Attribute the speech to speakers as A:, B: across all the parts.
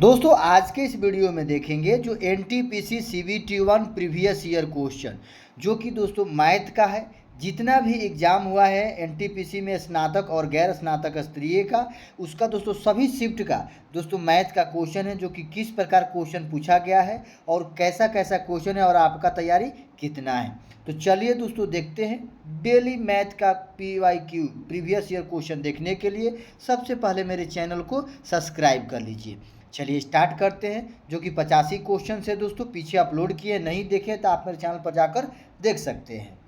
A: दोस्तों आज के इस वीडियो में देखेंगे जो NTPC CBT1 previous year question जो कि दोस्तों मैथ का है। जितना भी एग्जाम हुआ है एनटीपीसी में स्नातक और गैर स्नातक स्तरीय का, उसका दोस्तों सभी शिफ्ट का दोस्तों मैथ का क्वेश्चन है, जो कि किस प्रकार क्वेश्चन पूछा गया है और कैसा कैसा क्वेश्चन है और आपका तैयारी कितना है। तो चलिए दोस्तों देखते हैं। डेली मैथ का PYQ प्रीवियस ईयर क्वेश्चन देखने के लिए सबसे पहले मेरे चैनल को सब्सक्राइब कर लीजिए। चलिए स्टार्ट करते हैं, जो कि 85 क्वेश्चन से दोस्तों पीछे अपलोड किए, नहीं देखे तो आप मेरे चैनल पर जाकर देख सकते हैं।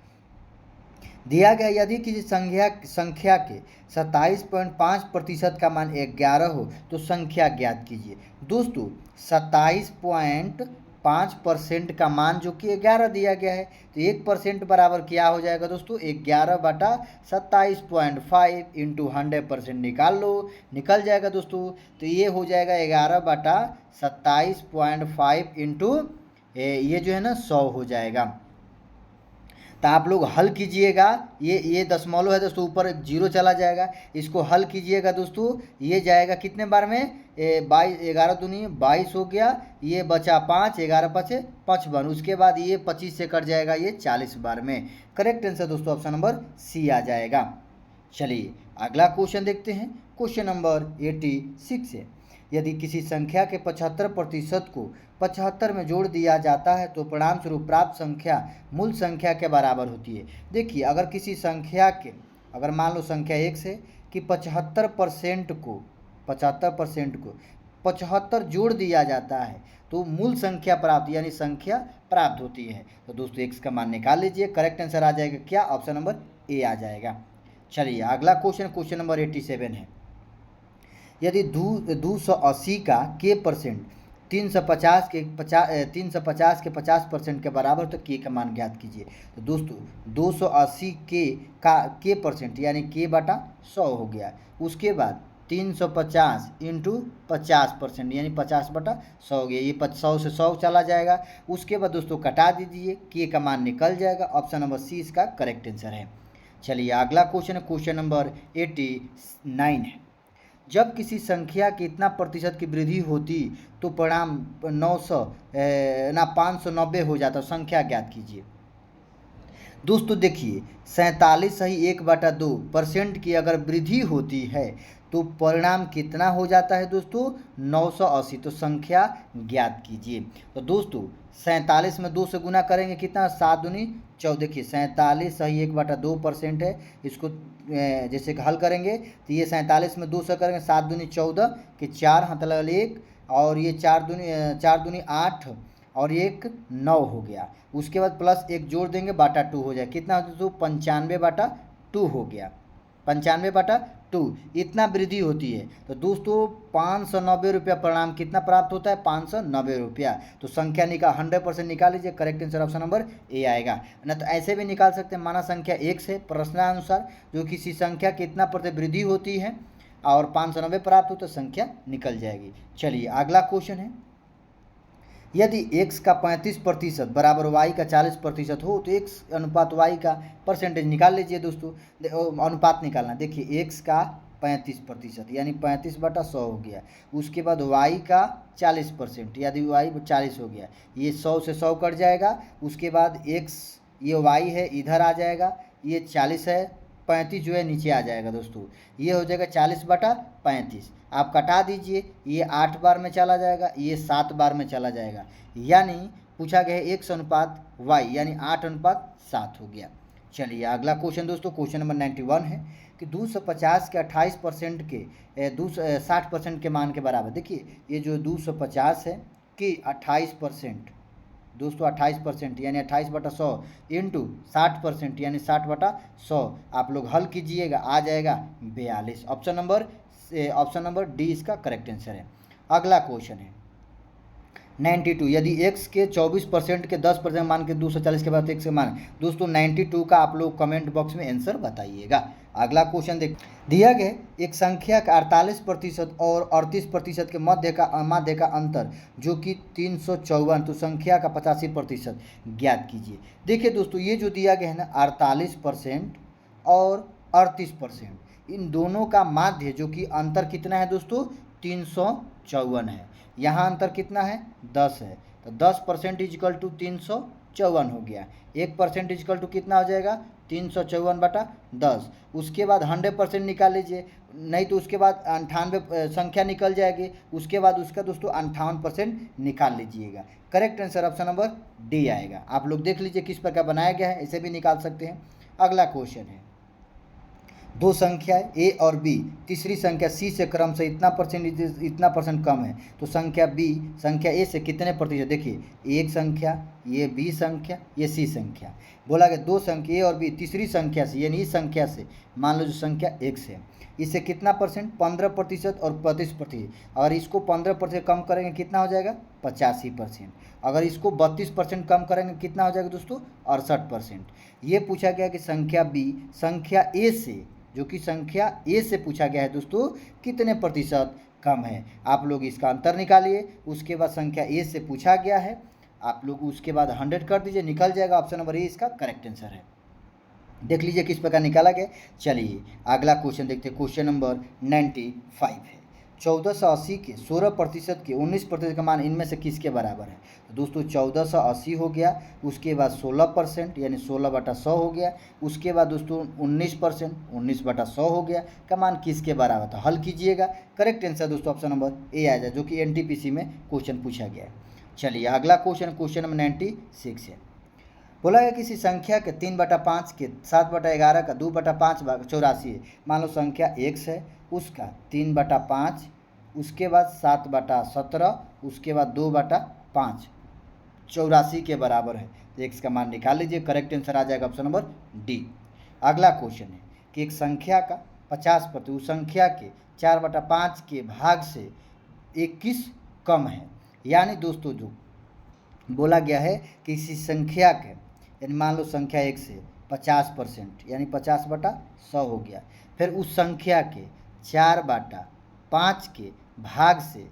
A: दिया गया यदि किसी संख्या के 27.5% का मान 11 हो तो संख्या ज्ञात कीजिए। दोस्तों 27.5% का मान जो कि 11 दिया गया है, तो 1% बराबर क्या हो जाएगा दोस्तों 11/27.5 इंटू 100% निकाल लो, निकल जाएगा दोस्तों। तो ये हो जाएगा 11/27.5 इंटू ये जो है ना 100 हो जाएगा। तो आप लोग हल कीजिएगा, ये दशमलव है दोस्तों, ऊपर एक जीरो चला जाएगा, इसको हल कीजिएगा दोस्तों। ये जाएगा कितने बार में 22, 11 दूनी 22 हो गया, ये बचा 5, 11 पचे 55, उसके बाद ये 25 से कट जाएगा, ये 40 बार में। करेक्ट आंसर दोस्तों ऑप्शन नंबर सी आ जाएगा। चलिए अगला क्वेश्चन देखते हैं। क्वेश्चन नंबर 86 है। यदि किसी संख्या के 75% को 75 में जोड़ दिया जाता है तो परिणाम स्वरूप प्राप्त संख्या मूल संख्या के बराबर होती है। देखिए अगर किसी संख्या के, अगर मान लो संख्या x है कि 75% को 75 जोड़ दिया जाता है तो मूल संख्या प्राप्त यानी संख्या प्राप्त होती है। तो दोस्तों x का मान निकाल लीजिए। करेक्ट आंसर आ जाएगा क्या, ऑप्शन नंबर ए आ जाएगा। चलिए अगला क्वेश्चन नंबर 87 है। यदि 280 का k परसेंट 350 के 50% के बराबर तो k का मान ज्ञात कीजिए। तो दोस्तों 280 का k परसेंट यानी k बटा 100 हो गया। उसके बाद 350 इंटू 50% यानी 50/100 हो गया, ये 100 से 100 चला जाएगा। उसके बाद दोस्तों कटा दीजिए, k का मान निकल जाएगा। ऑप्शन नंबर सी इसका करेक्ट आंसर है। चलिए अगला क्वेश्चन है, क्वेश्चन नंबर 89 है। जब किसी संख्या की इतना प्रतिशत की वृद्धि होती तो परिणाम 590 हो जाता, संख्या ज्ञात कीजिए। दोस्तों देखिए 47 सही 1/2% की अगर वृद्धि होती है तो परिणाम कितना हो जाता है दोस्तों 980, तो संख्या ज्ञात कीजिए। तो दोस्तों 47 में 2 से गुना करेंगे कितना 7 दूनी 14। देखिए 47 सही 1/2% है, इसको जैसे हल करेंगे तो ये 47 में 2 से करेंगे 7 दूनी 14 कि 4 हाथ लगा 1, और ये 4 दूनी 8 और 1 9 हो गया। उसके बाद प्लस 1 जोड़ देंगे बाटा 2 हो जाए, कितना दोस्तों 95/2 हो गया। 95/2 इतना वृद्धि होती है। तो दोस्तों 590 रुपया परिणाम कितना प्राप्त होता है 590 रुपया। तो संख्या 100% निकाल लीजिए। करेक्ट आंसर ऑप्शन नंबर ए आएगा। ना तो ऐसे भी निकाल सकते हैं, माना संख्या x है, प्रश्नानुसार जो किसी संख्या कितना प्रति वृद्धि होती है और 590 प्राप्त हो तो संख्या निकल जाएगी। चलिए अगला क्वेश्चन है। यदि x का 35% बराबर y का 40% हो तो x अनुपात y का परसेंटेज निकाल लीजिए दोस्तों। अनुपात निकालना, देखिए x का 35% यानी 35/100 हो गया। उसके बाद y का 40% यदि y 40 हो गया, ये 100 से 100 कट जाएगा। उसके बाद x ये y है इधर आ जाएगा, ये 40 है, 35 जो है नीचे आ जाएगा दोस्तों, ये हो जाएगा 40/35। आप कटा दीजिए, ये 8 बार में चला जाएगा, ये 7 बार में चला जाएगा, यानी पूछा गया है x अनुपात y यानी 8:7 हो गया। चलिए अगला क्वेश्चन दोस्तों, क्वेश्चन नंबर 91 है कि 250 के 28% के 60% के मान के बराबर। देखिए ये जो 250 है कि 28% दोस्तों 28% यानी 28/100 इंटू 60% यानी 60/100, आप लोग हल कीजिएगा, आ जाएगा 42। ऑप्शन नंबर डी इसका करेक्ट आंसर है। अगला क्वेश्चन है 92। यदि x के 24% के 10% मान के 240 के बाद x के मान। दोस्तों 92 का आप लोग कमेंट बॉक्स में आंसर बताइएगा। अगला क्वेश्चन देख, दिया गया एक संख्या का 48% और 38% के मध्य का अंतर जो कि 354, तो संख्या का 85% ज्ञात कीजिए। देखिए दोस्तों ये जो दिया गया है ना 48% और 38%, इन दोनों का माध्य जो कि अंतर कितना है दोस्तों 354 354 है। यहाँ अंतर कितना है? 10 है। तो 10% इजिकल टू 354 हो गया। 1% इजिकल टू कितना हो जाएगा? 354/10। उसके बाद 100% निकाल लीजिए, नहीं तो उसके बाद 98 संख्या निकल जाएगी। उसके बाद उसका दोस्तों 58% निकाल लीजिएगा। Correct answer option number D आएगा। आप लोग देख लीजिए किस प्रकार बनाया गया है, इसे भी निकाल सकते हैं। अगला क्वेश्चन है, दो संख्या ए और बी, तीसरी संख्या सी से क्रम से इतना परसेंट कम है, तो संख्या बी संख्या ए से कितने प्रतिशत? देखिए एक संख्या, ये बी संख्या, ये सी संख्या। बोला गया दो संख्या ए और बी तीसरी संख्या से, यानी इस संख्या से, मान लो जो संख्या x है, इससे कितना परसेंट? 15% और 25%। अगर इसको 15% कम करेंगे कितना हो जाएगा? 85%। अगर इसको 32% कम करेंगे कितना हो जाएगा दोस्तों? 68%। ये पूछा गया कि संख्या बी संख्या ए से, जो कि संख्या ए से पूछा गया है दोस्तों, कितने प्रतिशत कम है। आप लोग इसका अंतर निकालिए। उसके बाद संख्या ए से पूछा गया है, आप लोग उसके बाद 100 कर दीजिए, निकल जाएगा। ऑप्शन नंबर ए इसका करेक्ट आंसर है। देख लीजिए किस प्रकार निकाला गया। चलिए अगला क्वेश्चन देखते हैं। क्वेश्चन नंबर 95 है। 1480 के 16% के 19% का मान इनमें से किसके बराबर है? तो दोस्तों 1480 हो गया, उसके बाद 16% यानी 16/100 हो गया, उसके बाद दोस्तों 19% 19/100 हो गया, का मान किसके बराबर था? हल कीजिएगा। करेक्ट आंसर दोस्तों ऑप्शन नंबर ए आ जाए, जो कि एनटीपीसी में क्वेश्चन पूछा गया है। चलिए अगला क्वेश्चन नंबर 96 है। बोला गया किसी संख्या के 3/5 के 7/11 का 2/5 84 है। मान लो संख्या x है, उसका 3/5, उसके बाद 7/17, उसके बाद 2/5 84 के बराबर है। तो x का मान निकाल लीजिए। करेक्ट आंसर आ जाएगा ऑप्शन नंबर डी। अगला क्वेश्चन है कि एक संख्या का 50% उस संख्या के 4/5 के भाग से 21 कम है। यानी दोस्तों जो बोला गया है कि किसी संख्या के, यानी मान लो संख्या एक से 50% यानी 50/100 हो गया, फिर उस संख्या के 4/5 के भाग से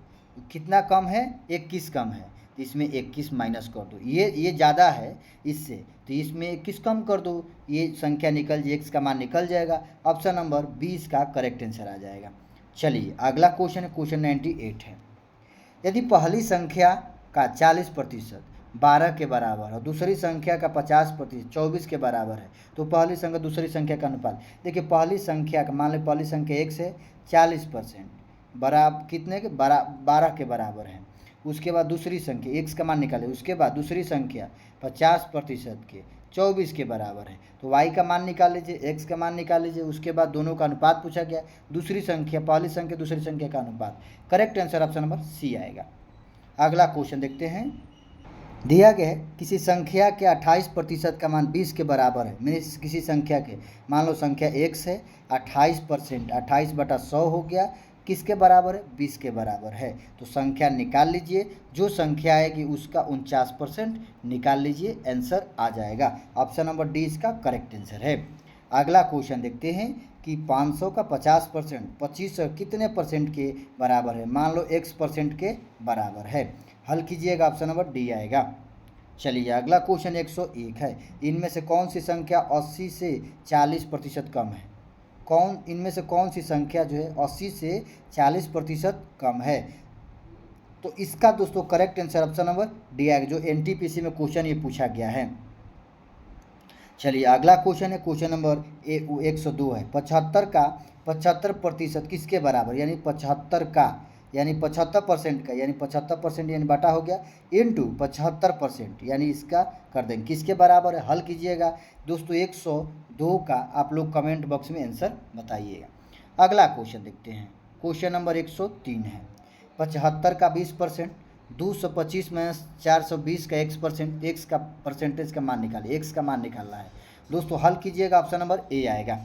A: कितना कम है? 21 कम है। तो इसमें 21 माइनस कर दो, ये ज़्यादा है इससे, तो इसमें 21 कम कर दो, ये संख्या निकल जाए, x का मान निकल जाएगा। ऑप्शन नंबर बी इसका करेक्ट आंसर आ जाएगा। चलिए अगला क्वेश्चन है, क्वेश्चन 98 है। यदि पहली संख्या का 40% 12 के बराबर और दूसरी संख्या का 50% 24 के बराबर है, तो पहली संख्या दूसरी संख्या का अनुपात। देखिए पहली संख्या का, मान लो पहली संख्या x है, 40% बराबर कितने के? 12 के बराबर है। उसके बाद दूसरी संख्या x का मान निकाले, उसके बाद दूसरी संख्या 50% के 24 के बराबर है, तो y का मान निकाल लीजिए, x का मान निकाल लीजिए। उसके बाद दोनों का अनुपात पूछा गया, दूसरी संख्या पहली संख्या दूसरी संख्या का अनुपात। Correct answer option number C आएगा। अगला क्वेश्चन देखते हैं। दिया गया है किसी संख्या के 28% का मान 20 के बराबर है। मैंने किसी संख्या के, मान लो संख्या x है, 28% 28/100 हो गया, किसके बराबर है? 20 के बराबर है। तो संख्या निकाल लीजिए, जो संख्या आएगी उसका 49% निकाल लीजिए, आंसर आ जाएगा। ऑप्शन नंबर डी इसका करेक्ट आंसर है। अगला क्वेश्चन देखते हैं कि 500 का 50% 25 कितने परसेंट के बराबर है? मान लो x% के बराबर है। हल कीजिएगा, ऑप्शन नंबर डी आएगा। चलिए अगला क्वेश्चन 101 है। इनमें से कौन सी संख्या 80 से 40% कम है? इनमें से कौन सी संख्या जो है 80 से 40% कम है? तो इसका दोस्तों correct answer option number D आएगा, जो एनटीपीसी में क्वेश्चन ये पूछा गया है। चलिए अगला क्वेश्चन है, क्वेश्चन नंबर 102 है। 75 का 75% किसके बराबर? यानी 75 का यानी 75% का, यानी 75% यानी बटा हो गया, इंटू 75% यानी इसका कर देंगे, किसके बराबर है? हल कीजिएगा दोस्तों। 102 का आप लोग कमेंट बॉक्स में आंसर बताइएगा। अगला क्वेश्चन देखते हैं, क्वेश्चन नंबर 103 है। 75 का 20%, 225 में 420 का x%, x का परसेंटेज का मान निकालिए, x का मान निकालना है दोस्तों। हल कीजिएगा, ऑप्शन नंबर ए आएगा।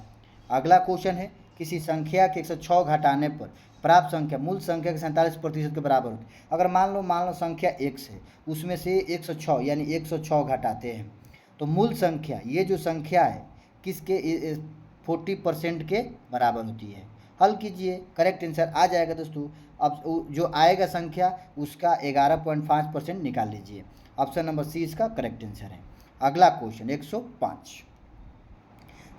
A: अगला क्वेश्चन है, किसी संख्या के 106 घटाने पर प्राप्त संख्या मूल संख्या के 47% के बराबर होती है। अगर मान लो संख्या x है, उसमें से 106 यानी 106 घटाते हैं, तो मूल संख्या ये जो संख्या है किसके 40% के बराबर होती है। हल कीजिए, करेक्ट आंसर आ जाएगा दोस्तों। अब जो आएगा संख्या उसका 11.5% निकाल लीजिए। ऑप्शन नंबर सी इसका करेक्ट आंसर है। अगला क्वेश्चन 105।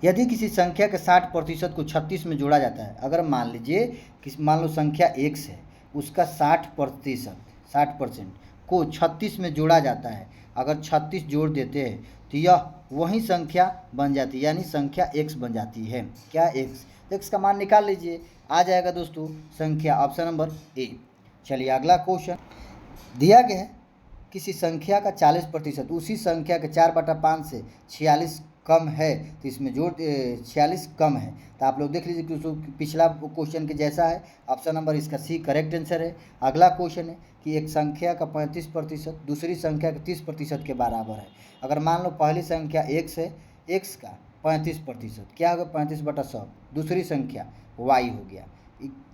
A: यदि किसी संख्या के 60% को 36 में जोड़ा जाता है, अगर मान लीजिए मान लो संख्या x है, उसका 60% को 36 में जोड़ा जाता है। अगर 36 जोड़ देते हैं तो यह वही संख्या बन जाती है, यानी संख्या x बन जाती है। क्या x का मान निकाल लीजिए, आ जाएगा दोस्तों संख्या ऑप्शन नंबर ए। चलिए अगला क्वेश्चन दिया गया है, किसी संख्या का 40% उसी संख्या के 4/5 से 46 कम है, तो इसमें जोड़ 46 कम है। तो आप लोग देख लीजिए कि पिछला क्वेश्चन के जैसा है। ऑप्शन नंबर इसका सी करेक्ट आंसर है। अगला क्वेश्चन है कि एक संख्या का 35% दूसरी संख्या के 30% के बराबर है। अगर मान लो पहली संख्या x है, x का 35% क्या होगा 35/100, दूसरी संख्या y हो गया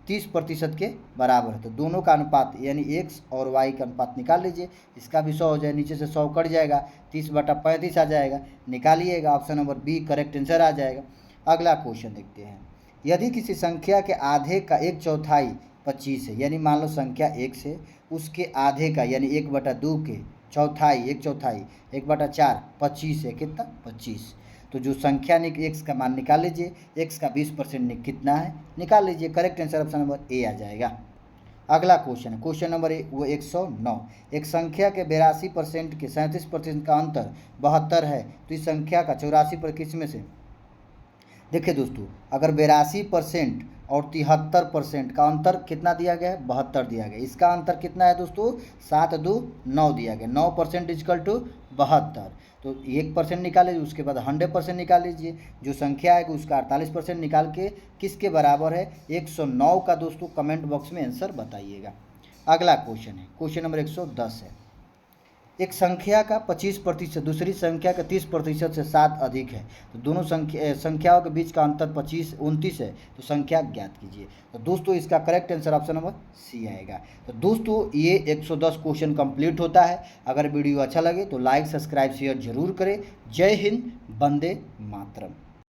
A: 30% के बराबर है। तो दोनों का अनुपात यानी x और y का अनुपात निकाल लीजिए। इसका भी 100 हो जाए, नीचे से 100 कट जाएगा, 30/35 आ जाएगा, निकालिएगा। Option number B correct answer आ जाएगा। अगला क्वेश्चन देखते हैं, यदि किसी संख्या के आधे का 1/4 25 है, यानी मान लो संख्या x है, उसके आधे का यानी 1/2 के चौथाई 1/4 25 है, कितना 25। तो जो संख्या x का मान निकाल लीजिए, x का 20% कितना है निकाल लीजिए। Correct answer option number A आ जाएगा। अगला क्वेश्चन, क्वेश्चन नंबर 109, एक संख्या के 82% के 37% का अंतर 72 है, तो इस संख्या का 84% किस में से। देखिए दोस्तों, अगर 82% और 73% का अंतर कितना दिया गया है 72 दिया गया, इसका अंतर कितना है दोस्तों 7 2 9 दिया गया, 9% इक्वल टू 72। तो 1% निकाल लीजिए, उसके बाद 100% निकाल लीजिए, जो संख्या है उसका 48% निकाल के किसके बराबर है 109 का दोस्तों कमेंट बॉक्स में आंसर बताइएगा। अगला क्वेश्चन है, क्वेश्चन नंबर 110 है, एक संख्या का 25% दूसरी संख्या का 30% से 7 अधिक है, तो दोनों संख्याओं के बीच का अंतर 29 है, तो संख्या ज्ञात कीजिए। तो दोस्तों इसका correct answer option number C आएगा। तो दोस्तों ये 110 क्वेश्चन कंप्लीट होता है। अगर वीडियो अच्छा लगे तो लाइक सब्सक्राइब शेयर जरूर करें। जय हिंद, वंदे मातरम।